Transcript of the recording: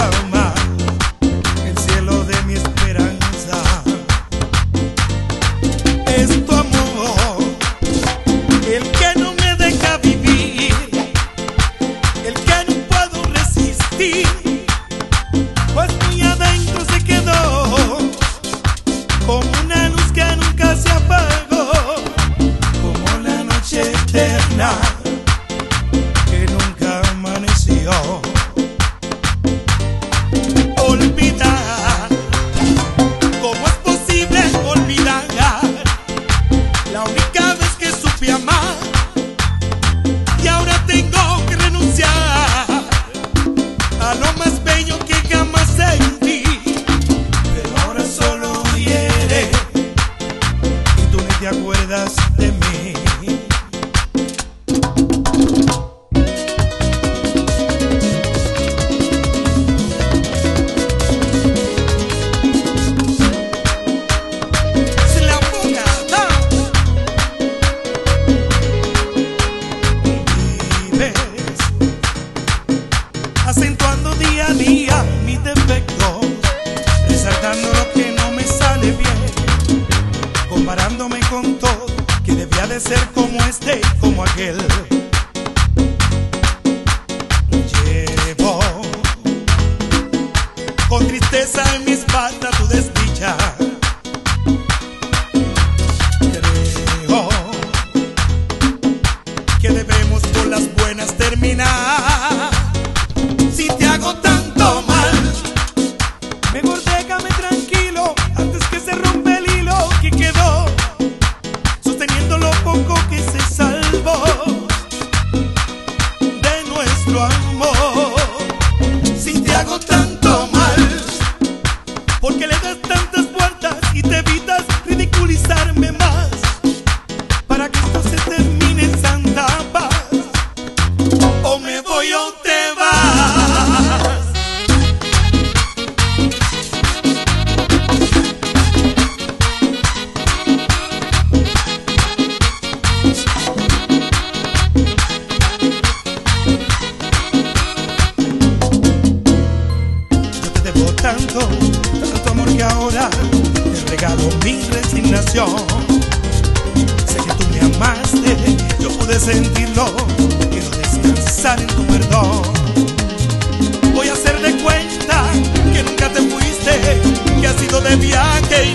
llama, el cielo de mi esperanza. Es tu amor el que no me deja vivir, el que no puedo resistir, pues muy adentro se quedó como una luz que nunca se apagó, como la noche eterna que nunca amaneció. Olvidar, ¿cómo es posible olvidar la única vez que supe amar? Y ahora tengo que renunciar a lo más bello que jamás sentí, pero ahora solo hiere y tú ni te acuerdas de mí. Acentuando día a día mis defectos, resaltando lo que no me sale bien, comparándome con todo, que debía de ser como este, como aquel. Llevo con tristeza en mi espalda tu desdicha. Creo que debemos por las buenas terminar. Si te hago tanto mal, mejor déjame tranquilo antes que se rompa el hilo que quedó sosteniendo lo poco que se salvó de nuestro amor. Si te hago tanto mal, porque le das tantas vueltas y te evitas ridiculizarme más, para que esto se termine en santa paz. O me voy o te vas. Yo te debo tanto, tanto amor que ahora te regalo mi resignación. Sé que tú me amaste, yo pude sentirlo, quiero descansar en tu perdón. Voy a hacer de cuenta que nunca te fuiste, que has ido de viaje y